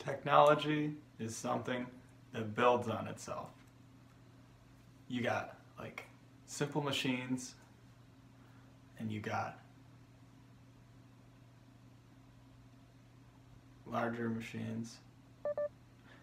Technology is something that builds on itself. You got like simple machines and you got larger machines,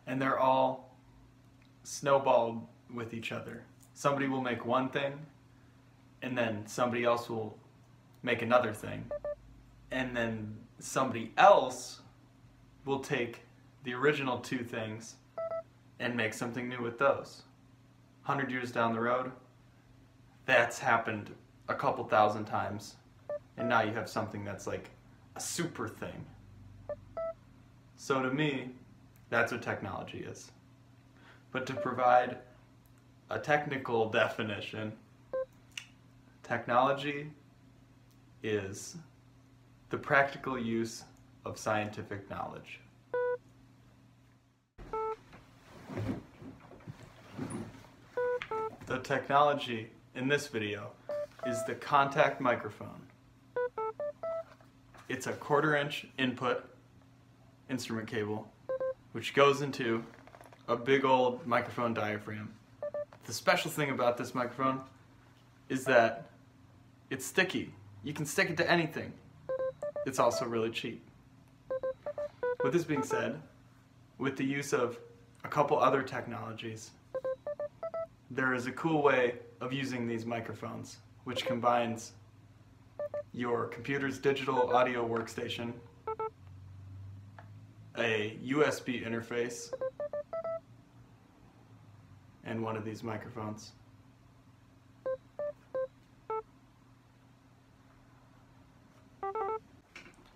and they're all snowballed with each other. Somebody will make one thing and then somebody else will make another thing, and then somebody else will take the original two things and make something new with those. 100 years down the road, that's happened a couple thousand times, and now you have something that's like a super thing. So to me, that's what technology is. But to provide a technical definition, technology is the practical use of scientific knowledge. The technology in this video is the contact microphone. It's a 1/4-inch input instrument cable which goes into a big old microphone diaphragm. The special thing about this microphone is that it's sticky. You can stick it to anything. It's also really cheap. With this being said, with the use of a couple other technologies, there is a cool way of using these microphones, which combines your computer's digital audio workstation, a USB interface, and one of these microphones.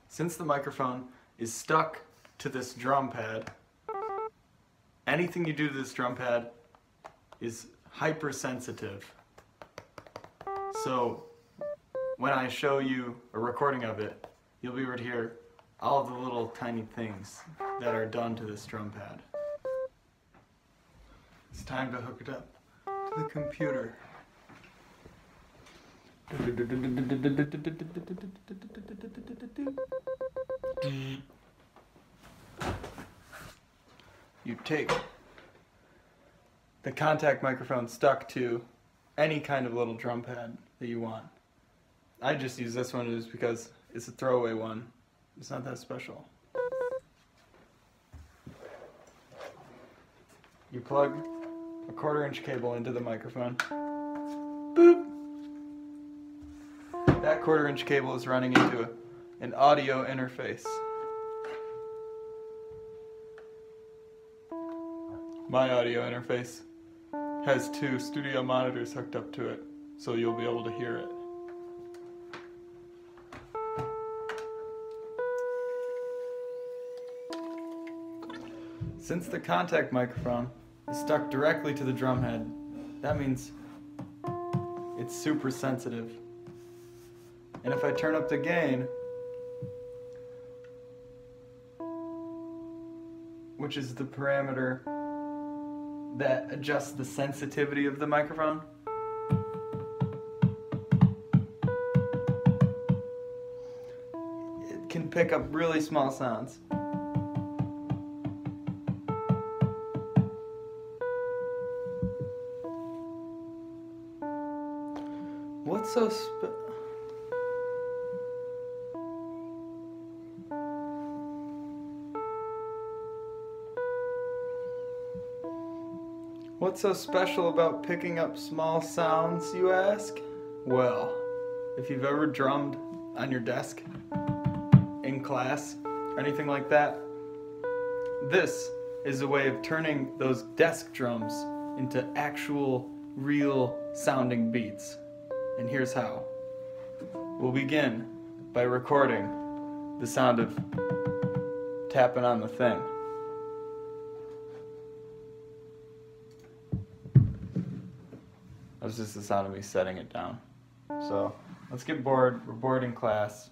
Since the microphone is stuck to this drum pad, anything you do to this drum pad is hypersensitive. So when I show you a recording of it, you'll be able to hear all of the little tiny things that are done to this drum pad. It's time to hook it up to the computer. You take the contact microphone stuck to any kind of little drum pad that you want. I just use this one just because it's a throwaway one. It's not that special. You plug a 1/4-inch cable into the microphone. Boop! That 1/4-inch cable is running into an audio interface. My audio interface has 2 studio monitors hooked up to it, so you'll be able to hear it. Since the contact microphone is stuck directly to the drum head, that means it's super sensitive. And if I turn up the gain, which is the parameter that adjusts the sensitivity of the microphone, it can pick up really small sounds. What's so What's so special about picking up small sounds, you ask? Well, if you've ever drummed on your desk in class or anything like that, this is a way of turning those desk drums into actual, real sounding beats. And here's how. We'll begin by recording the sound of tapping on the thing. That's just the sound of me setting it down. So let's get bored. We're bored in class.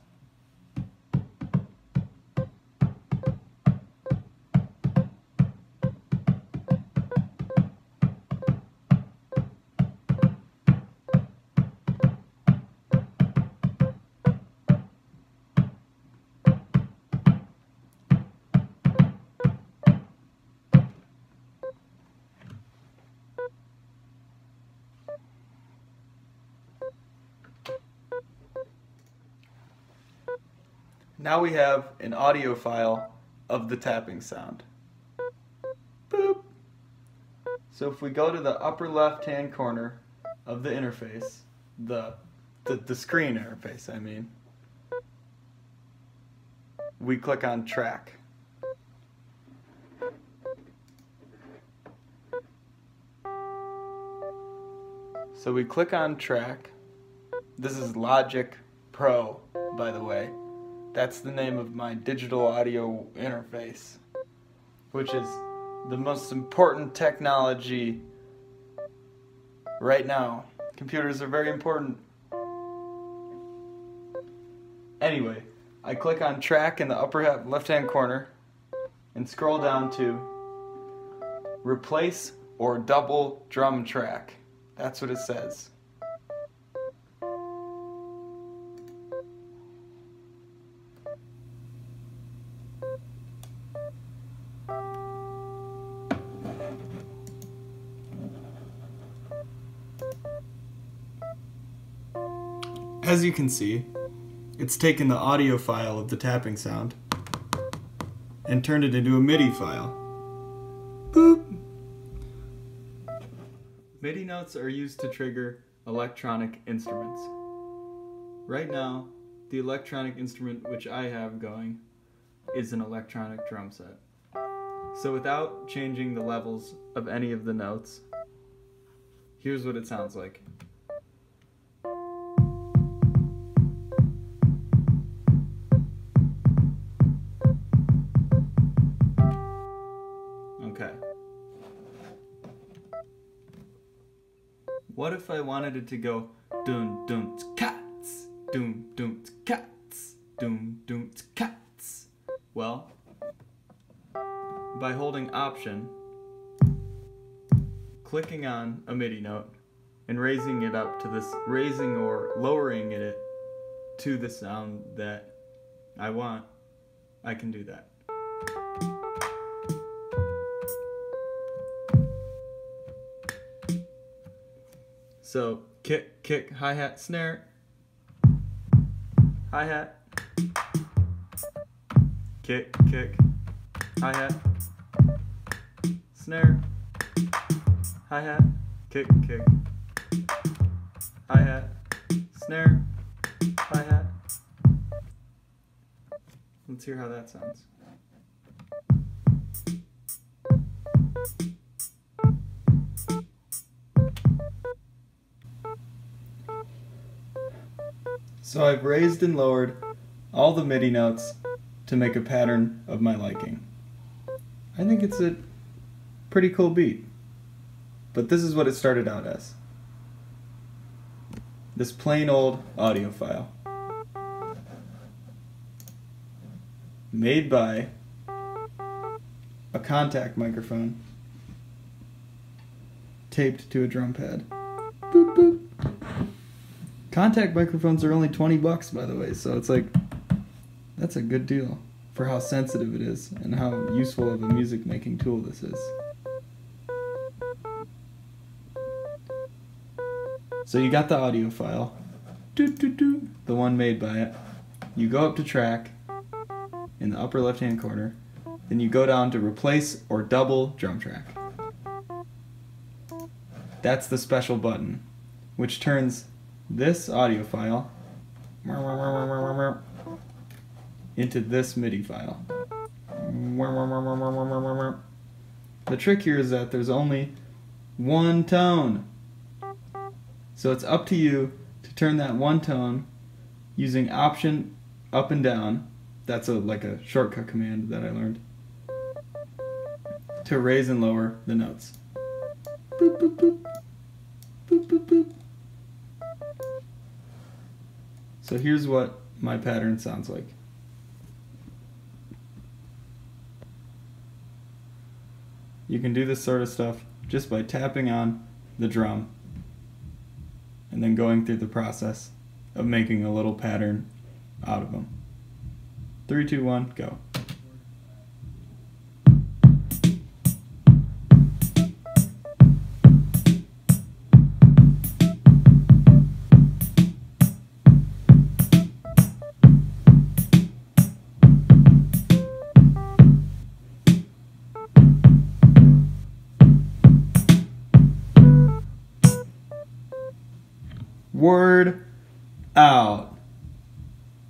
now we have an audio file of the tapping sound. Boop. So if we go to the upper left hand corner of the interface, the screen interface, I mean, we click on track. So we click on track. This is Logic Pro, by the way. That's the name of my digital audio interface, which is the most important technology right now. Computers are very important. Anyway, I click on track in the upper left-hand corner and scroll down to replace or double drum track. That's what it says. As you can see, it's taken the audio file of the tapping sound and turned it into a MIDI file. Boop! MIDI notes are used to trigger electronic instruments. Right now, the electronic instrument which I have going is an electronic drum set. So without changing the levels of any of the notes, here's what it sounds like. Okay. What if I wanted it to go dun dun cats, dun dun cats, dun dun cats? Well, by holding Option, clicking on a MIDI note, and raising it up to this, raising or lowering it to the sound that I want, I can do that. So, kick, kick, hi-hat, snare, hi-hat, kick, kick, hi-hat, snare, hi-hat, kick, kick, hi-hat, snare, hi-hat. Let's hear how that sounds. So I've raised and lowered all the MIDI notes to make a pattern of my liking. I think it's a pretty cool beat. But this is what it started out as. This plain old audio file. Made by a contact microphone taped to a drum pad. Boop, boop. Contact microphones are only 20 bucks, by the way, so it's like, that's a good deal for how sensitive it is and how useful of a music making tool this is. So you got the audio file, the one made by it. You go up to track in the upper left hand corner, then you go down to replace or double drum track. That's the special button, which turns this audio file into this MIDI file. The trick here is that there's only one tone. So it's up to you to turn that one tone using Option up and down. That's like a shortcut command that I learned. To raise and lower the notes. Boop, boop, boop. Boop, boop, boop. So here's what my pattern sounds like. You can do this sort of stuff just by tapping on the drum and then going through the process of making a little pattern out of them. 3, 2, 1, go. Word out.